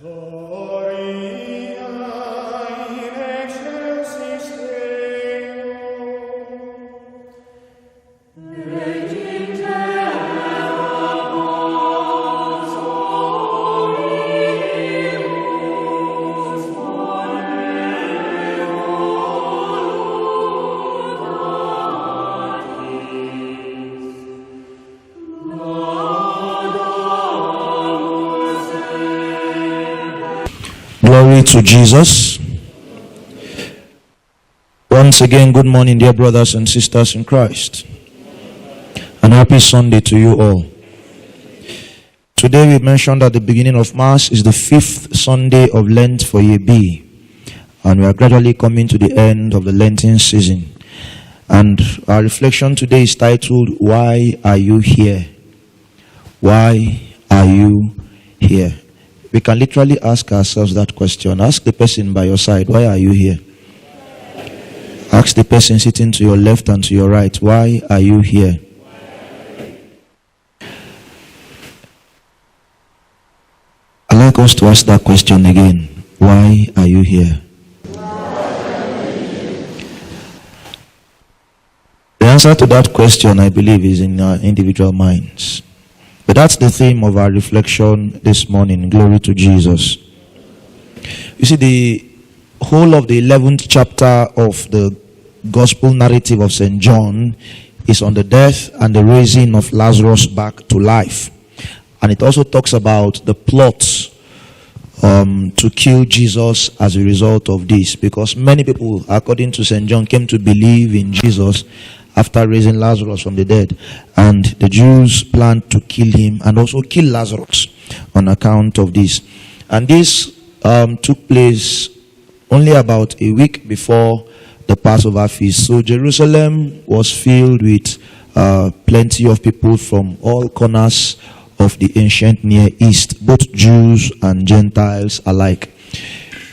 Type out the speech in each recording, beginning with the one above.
Glory to Jesus. Once again, good morning, dear brothers and sisters in Christ. And happy Sunday to you all. Today we mentioned at the beginning of Mass is the 5th Sunday of Lent for year B. And we are gradually coming to the end of the Lenten season. And our reflection today is titled, Why Are You Here? Why are you here? We can literally ask ourselves that question. Ask the person by your side, why are you here? Ask the person sitting to your left and to your right, why are you here? I'd like us to ask that question again. Why are you here? The answer to that question, I believe, is in our individual minds. But that's the theme of our reflection this morning. Glory to Jesus. You see, the whole of the 11th chapter of the gospel narrative of St. John is on the death and the raising of Lazarus back to life. And it also talks about the plots to kill Jesus as a result of this. Because many people, according to St. John, came to believe in Jesus after raising Lazarus from the dead, and the Jews planned to kill him and also kill Lazarus on account of this. And this took place only about a week before the Passover feast. So Jerusalem was filled with plenty of people from all corners of the ancient Near East, both Jews and Gentiles alike.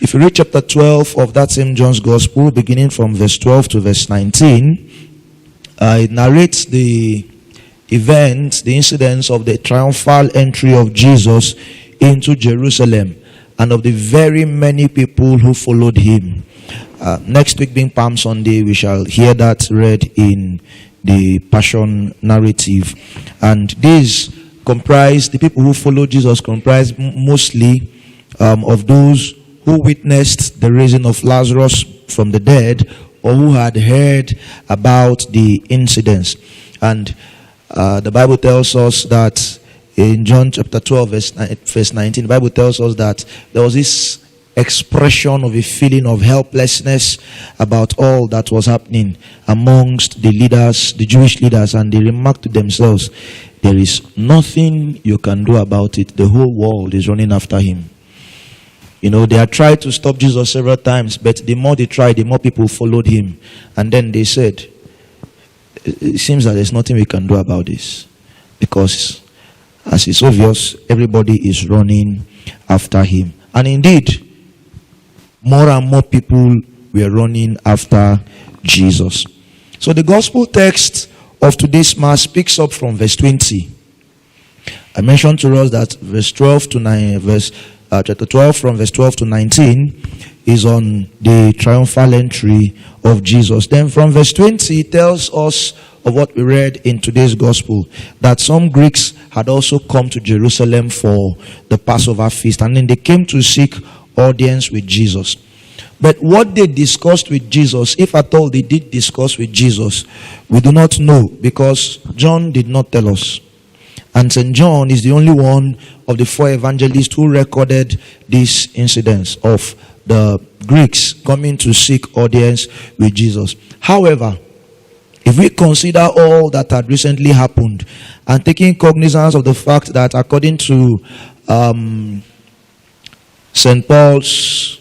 If you read chapter 12 of that same John's Gospel, beginning from verse 12 to verse 19, it narrates the events, the incidents of the triumphal entry of Jesus into Jerusalem and of the very many people who followed him. Next week being Palm Sunday, we shall hear that read in the Passion narrative. And these comprise, the people who followed Jesus comprise mostly of those who witnessed the raising of Lazarus from the dead, or who had heard about the incidents. And the Bible tells us that in John chapter 12 verse 19, the Bible tells us that there was this expression of a feeling of helplessness about all that was happening amongst the leaders, the Jewish leaders, and they remarked to themselves, there is nothing you can do about it. The whole world is running after him. You know, they had tried to stop Jesus several times, but the more they tried, the more people followed him. And then they said, it seems that there's nothing we can do about this. Because, as it's obvious, everybody is running after him. And indeed, more and more people were running after Jesus. So the gospel text of today's Mass picks up from verse 20. I mentioned to us that verse 12 to 9, chapter 12 from verse 12 to 19 is on the triumphal entry of Jesus. Then from verse 20 it tells us of what we read in today's gospel, that some Greeks had also come to Jerusalem for the Passover feast, and then they came to seek audience with Jesus. But what they discussed with Jesus, if at all they did discuss with Jesus, we do not know, because John did not tell us. And St. John is the only one of the 4 evangelists who recorded these incidents of the Greeks coming to seek audience with Jesus. However, if we consider all that had recently happened and taking cognizance of the fact that according to St. Paul's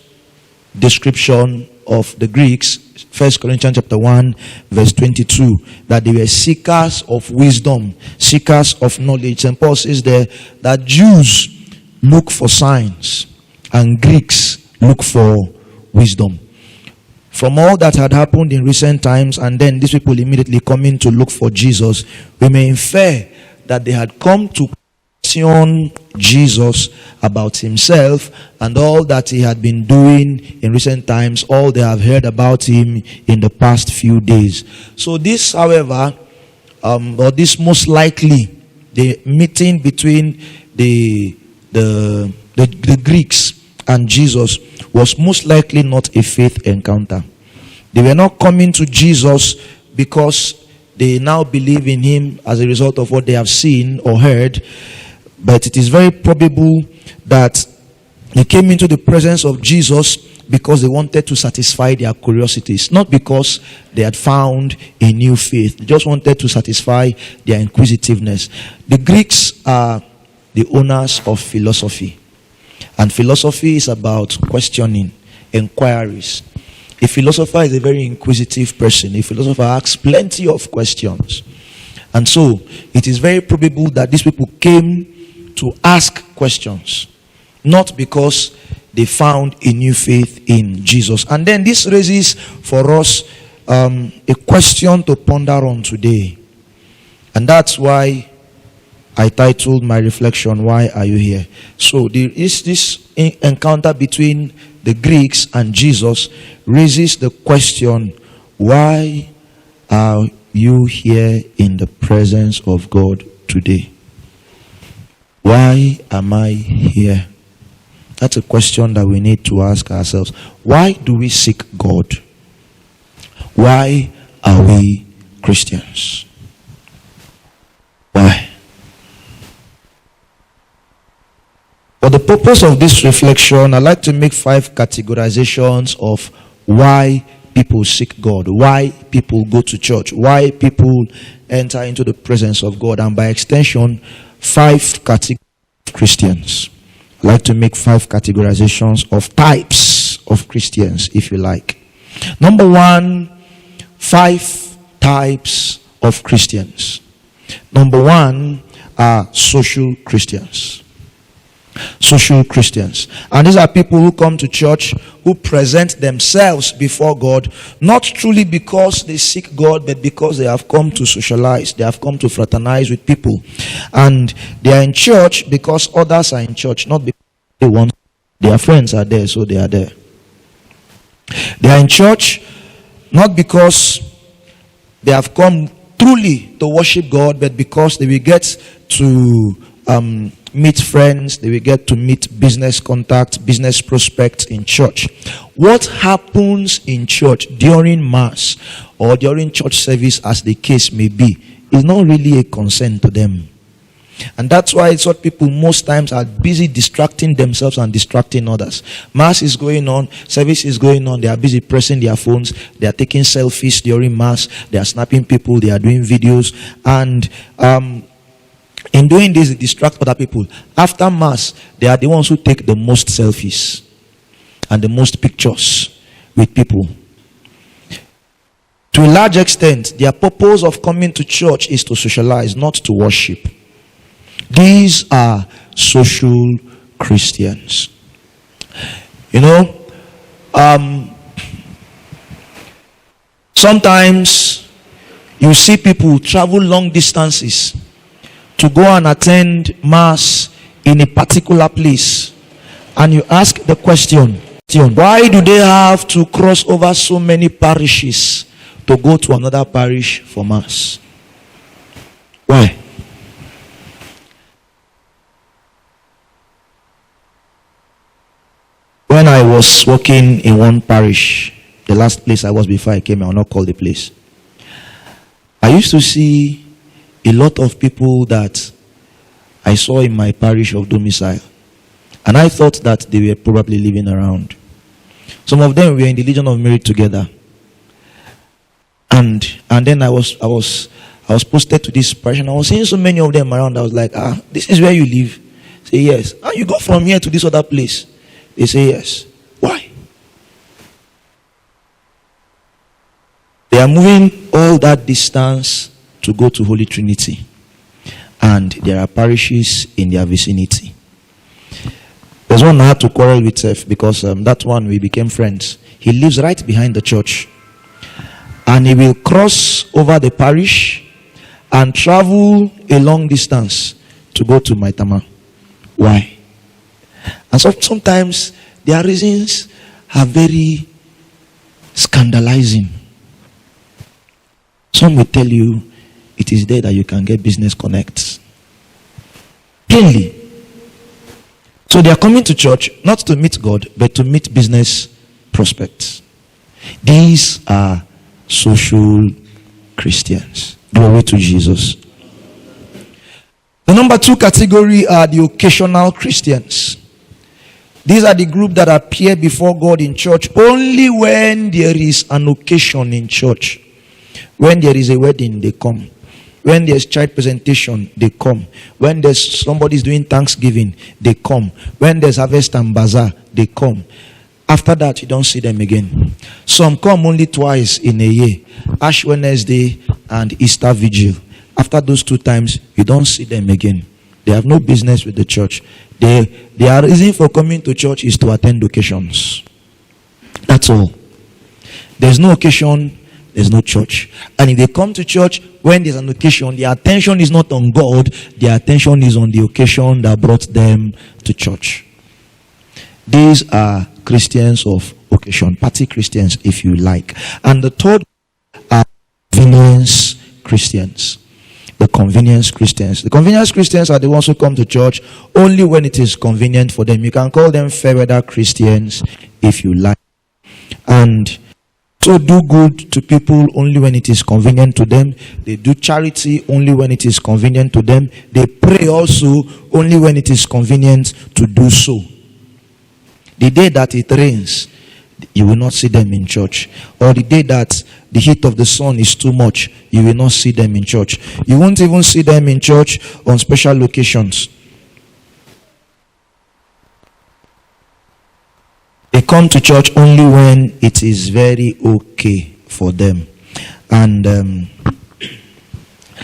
description of the Greeks, 1 Corinthians chapter 1 verse 22, that they were seekers of wisdom, seekers of knowledge. St. Paul says there that Jews look for signs and Greeks look for wisdom. From all that had happened in recent times, and then these people immediately coming to look for Jesus, we may infer that they had come to question Jesus about himself and all that he had been doing in recent times, all they have heard about him in the past few days. So this, however, or this most likely, the meeting between the Greeks and Jesus was most likely not a faith encounter. They were not coming to Jesus because they now believe in him as a result of what they have seen or heard. But it is very probable that they came into the presence of Jesus because they wanted to satisfy their curiosities, not because they had found a new faith. They just wanted to satisfy their inquisitiveness. The Greeks are the owners of philosophy, and philosophy is about questioning, inquiries. A philosopher is a very inquisitive person. A philosopher asks plenty of questions. And so, it is very probable that these people came to ask questions, not because they found a new faith in Jesus. And then this raises for us a question to ponder on today. And that's why I titled my reflection, "Why Are You Here?" So there is this encounter between the Greeks and Jesus raises the question, why are you here in the presence of God today? Why am I here? That's a question that we need to ask ourselves. Why do we seek God? Why are we Christians? Why? For the purpose of this reflection, I'd like to make 5 categorizations of why people seek God, why people go to church, why people enter into the presence of God, and by extension, 5 categories of Christians. I'd like to make 5 categorizations of types of Christians, if you like. Number 1, 5 types of Christians. Number 1 are social Christians. Social Christians. And these are people who come to church, who present themselves before God, not truly because they seek God, but because they have come to socialize, they have come to fraternize with people. And they are in church because others are in church, not because they want. Their friends are there, so they are there. They are in church not because they have come truly to worship God, but because they will get to meet friends, they will get to meet business contacts, business prospects in church. What happens in church during Mass or during church service, as the case may be, is not really a concern to them. And that's why it's what people most times are busy distracting themselves and distracting others. Mass is going on, service is going on, they are busy pressing their phones, they are taking selfies during Mass, they are snapping people, they are doing videos, and in doing this, they distract other people. After Mass, they are the ones who take the most selfies and the most pictures with people. To a large extent, their purpose of coming to church is to socialize, not to worship. These are social Christians. You know, sometimes you see people travel long distances to go and attend Mass in a particular place, and you ask the question, why do they have to cross over so many parishes to go to another parish for Mass? Why? When I was working in one parish, the last place I was before I came, I will not call the place, I used to see a lot of people that I saw in my parish of domicile, and I thought that they were probably living around. Some of them were in the Legion of Merit together, and then I was posted to this parish, and I was seeing so many of them around. I was like, this is where you live? Say yes. And you go from here to this other place? They say yes. Why? They are moving all that distance to go to Holy Trinity, and there are parishes in their vicinity. There's one I had to quarrel with because that one we became friends. He lives right behind the church, and he will cross over the parish and travel a long distance to go to Maitama. Why? And so sometimes their reasons are very scandalizing. Some will tell you it is there that you can get business connects. Plainly. So they are coming to church not to meet God, but to meet business prospects. These are social Christians. Glory to Jesus. The number 2 category are the occasional Christians. These are the group that appear before God in church only when there is an occasion in church. When there is a wedding, they come. When there's child presentation, they come. When there's somebody's doing Thanksgiving, they come. When there's harvest and bazaar, they come. After that, you don't see them again. Some come only twice in a year. Ash Wednesday and Easter Vigil. After those 2 times, you don't see them again. They have no business with the church. Their reason for coming to church is to attend occasions. That's all. There's no occasion, there's no church. And if they come to church when there's an occasion, their attention is not on God, their attention is on the occasion that brought them to church. These are Christians of occasion, party Christians if you like. And the third are convenience Christians. The convenience Christians. The convenience Christians are the ones who come to church only when it is convenient for them. You can call them fair weather Christians if you like. And so do good to people only when it is convenient to them. They do charity only when it is convenient to them. They pray also only when it is convenient to do so. The day that it rains, you will not see them in church. Or the day that the heat of the sun is too much, you will not see them in church. You won't even see them in church on special occasions. They come to church only when it is very okay for them. And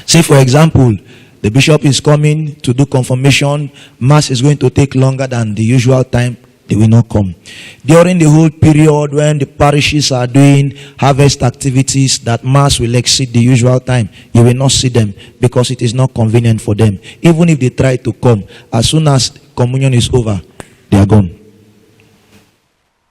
say for example, the bishop is coming to do confirmation. Mass is going to take longer than the usual time. They will not come. During the whole period when the parishes are doing harvest activities that mass will exceed the usual time, you will not see them because it is not convenient for them. Even if they try to come, as soon as communion is over, they are gone.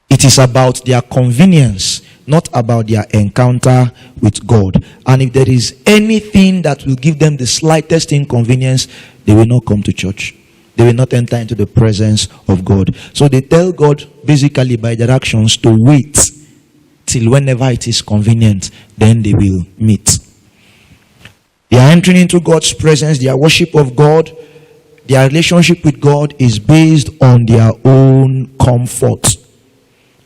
It is about their convenience, not about their encounter with God. And if there is anything that will give them the slightest inconvenience, they will not come to church. They will not enter into the presence of God. So they tell God basically by their actions to wait till whenever it is convenient, then they will meet. They are entering into God's presence. Their worship of God, their relationship with God is based on their own comfort,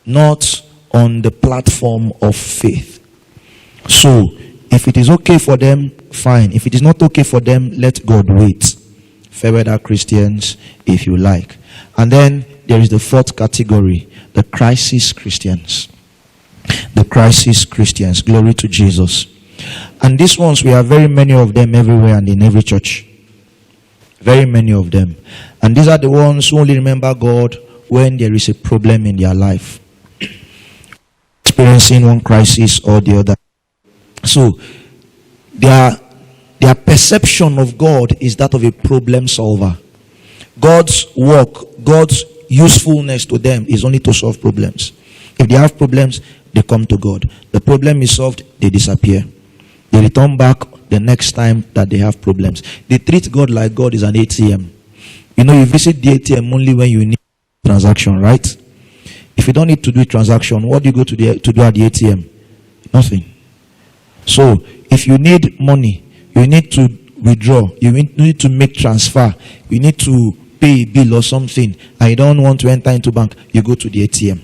not on the platform of faith. So if it is okay for them, fine. If it is not okay for them, let God wait. Fair weather Christians, if you like. And then there is the 4th category, the crisis Christians. The crisis Christians. Glory to Jesus. And these ones, we have very many of them everywhere and in every church. Very many of them. And these are the ones who only remember God when there is a problem in their life. Experiencing one crisis or the other. So, their perception of God is that of a problem solver. God's work, God's usefulness to them is only to solve problems. If they have problems, they come to God. The problem is solved, they disappear. They return back the next time that they have problems. They treat God like God is an ATM. You know, you visit the ATM only when you need a transaction, right? If you don't need to do a transaction, what do you go to do at the ATM? Nothing. So, if you need money, you need to withdraw, you need to make transfer, you need to pay a bill or something, and you don't want to enter into bank, you go to the ATM.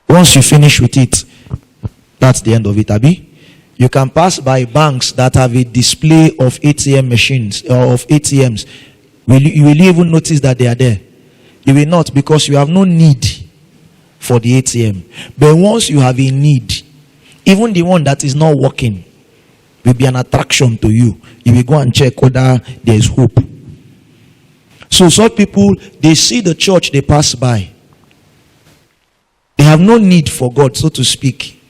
Once you finish with it, that's the end of it, Abi. You can pass by banks that have a display of ATM machines or of ATMs. You will even notice that they are there. You will not, because you have no need for the ATM. But once you have a need, even the one that is not working will be an attraction to you. You will go and check whether there is hope. So such people, they see the church, they pass by. They have no need for God, so to speak.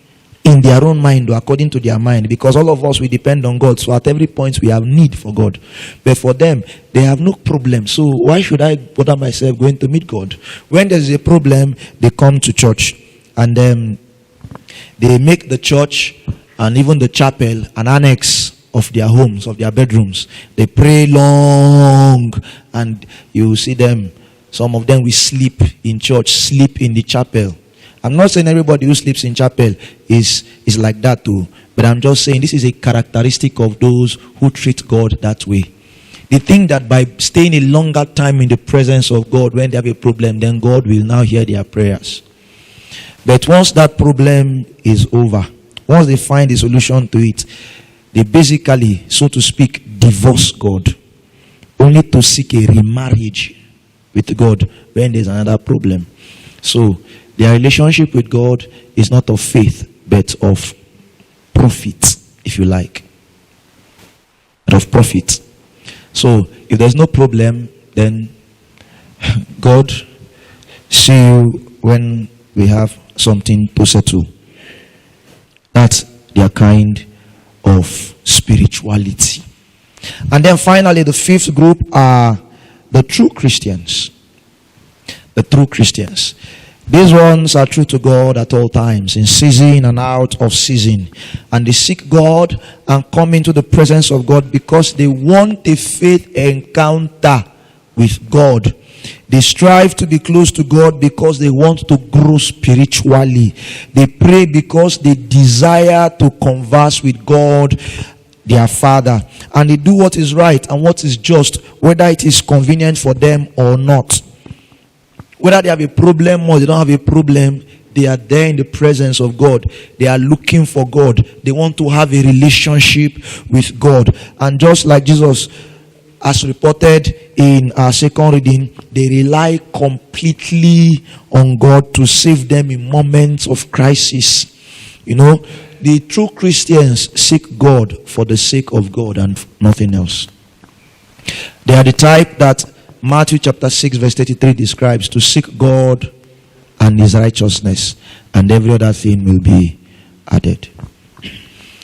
in their own mind or according to their mind, because all of us, we depend on God. So at every point we have need for God. But for them, they have no problem. So why should I bother myself going to meet God? When there's a problem, they come to church, and they make the church and even the chapel an annex of their homes, of their bedrooms. They pray long, and you see them, some of them will sleep in church, sleep in the chapel. I'm not saying everybody who sleeps in chapel is like that too, but I'm just saying this is a characteristic of those who treat God that way. They think that by staying a longer time in the presence of God, when they have a problem, then God will now hear their prayers. But once that problem is over, once they find a solution to it, they basically, so to speak, divorce God, only to seek a remarriage with God when there's another problem. So their relationship with God is not of faith, but of profit, if you like. But of profit. So if there's no problem, then God, see you when we have something to settle. That's their kind of spirituality. And then finally, the fifth group are the true Christians. The true Christians. These ones are true to God at all times, in season and out of season. And they seek God and come into the presence of God because they want a faith encounter with God. They strive to be close to God because they want to grow spiritually. They pray because they desire to converse with God, their Father. And they do what is right and what is just, whether it is convenient for them or not. Whether they have a problem or they don't have a problem, they are there in the presence of God. They are looking for God. They want to have a relationship with God. And just like Jesus, as reported in our second reading, they rely completely on God to save them in moments of crisis. You know, the true Christians seek God for the sake of God and nothing else. They are the type that Matthew chapter 6 verse 33 describes, to seek God and his righteousness, and every other thing will be added.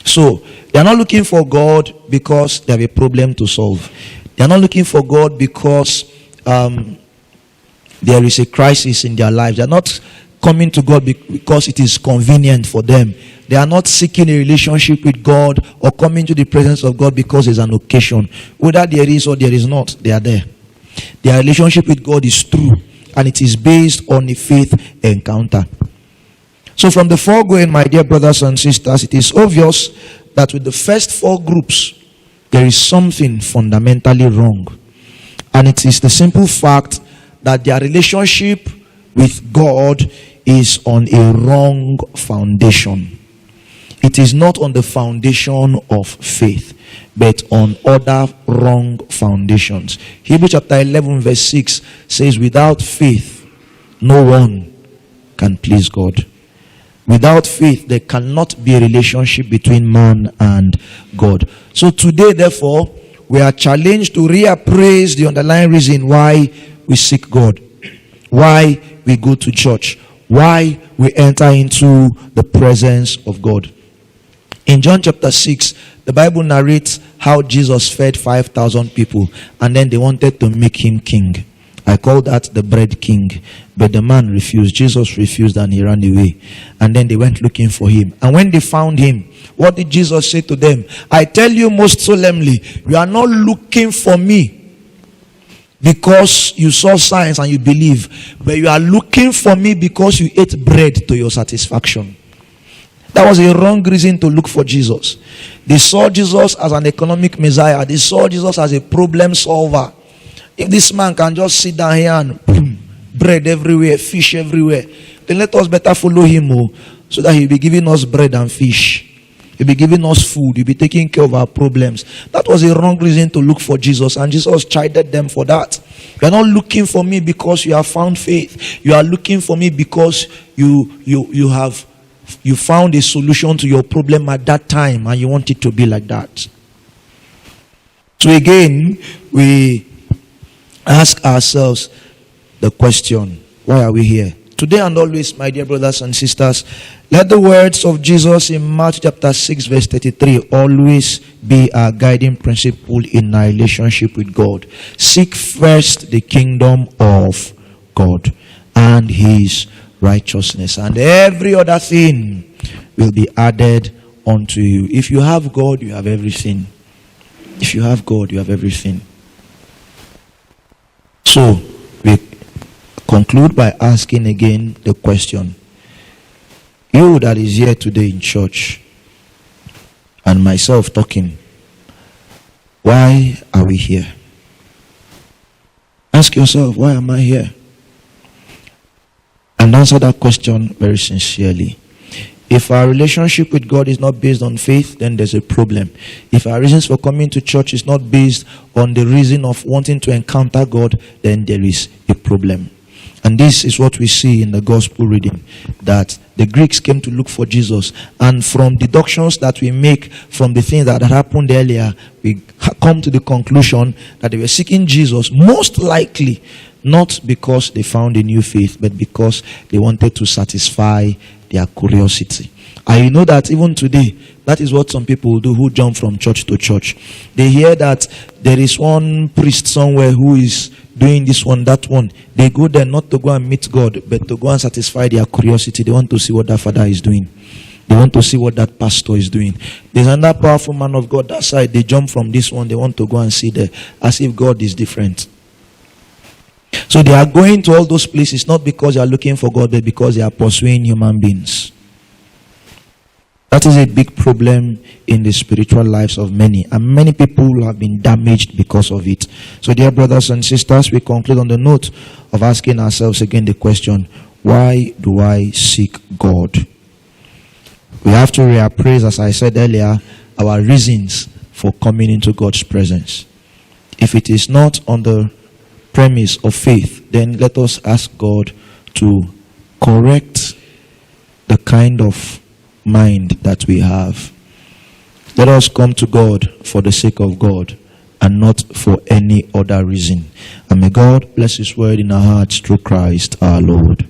So they are not looking for God because they have a problem to solve. They are not looking for God because there is a crisis in their lives. They are not coming to God because it is convenient for them. They are not seeking a relationship with God or coming to the presence of God because there's an occasion. Whether there is or there is not, they are there. Their relationship with God is true, and it is based on a faith encounter. So from the foregoing, my dear brothers and sisters, it is obvious that with the first four groups, there is something fundamentally wrong. And it is the simple fact that their relationship with God is on a wrong foundation. It is not on the foundation of faith, but on other wrong foundations. Hebrews chapter 11 verse 6 says, without faith, no one can please God. Without faith, there cannot be a relationship between man and God. So today, therefore, we are challenged to reappraise the underlying reason why we seek God, why we go to church, why we enter into the presence of God. In John chapter 6, the Bible narrates how Jesus fed 5,000 people, and then they wanted to make him king. I call that the bread king. But the man refused. Jesus refused, and he ran away. And then they went looking for him. And when they found him, what did Jesus say to them? I tell you most solemnly, you are not looking for me because you saw signs and you believe, but you are looking for me because you ate bread to your satisfaction. That was a wrong reason to look for Jesus. They saw Jesus as an economic messiah. They saw Jesus as a problem solver. If this man can just sit down here and boom, bread everywhere, fish everywhere, then let us better follow him, so that he'll be giving us bread and fish. He'll be giving us food. He'll be taking care of our problems. That was a wrong reason to look for Jesus, and Jesus chided them for that. You are not looking for me because you have found faith. You are looking for me because you found a solution to your problem at that time, and you want it to be like that. So again, we ask ourselves the question, why are we here? Today and always, my dear brothers and sisters, let the words of Jesus in Matthew chapter 6 verse 33 always be our guiding principle in our relationship with God. Seek first the kingdom of God and his righteousness, and every other thing will be added unto you. If you have God, you have everything. If you have God, you have everything. So, we conclude by asking again the question. You that is here today in church, and myself talking, why are we here? Ask yourself, why am I here? And answer that question very sincerely. If our relationship with God is not based on faith, then there's a problem. If our reasons for coming to church is not based on the reason of wanting to encounter God, then there is a problem. And this is what we see in the gospel reading, that the Greeks came to look for Jesus, and from deductions that we make from the things that had happened earlier, we come to the conclusion that they were seeking Jesus most likely not because they found a new faith, but because they wanted to satisfy their curiosity. And you know that even today, that is what some people do who jump from church to church. They hear that there is one priest somewhere who is doing this one, that one. They go there not to go and meet God, but to go and satisfy their curiosity. They want to see what that father is doing. They want to see what that pastor is doing. There's another powerful man of God that side. They jump from this one. They want to go and see there, as if God is different. So they are going to all those places not because they are looking for God, but because they are pursuing human beings. That is a big problem in the spiritual lives of many, and many people have been damaged because of it. So dear brothers and sisters, we conclude on the note of asking ourselves again the question, why do I seek God? We have to reappraise, as I said earlier, our reasons for coming into God's presence. If it is not on the premise of faith, then let us ask God to correct the kind of mind that we have. Let us come to God for the sake of God and not for any other reason. And may God bless his word in our hearts through Christ our Lord.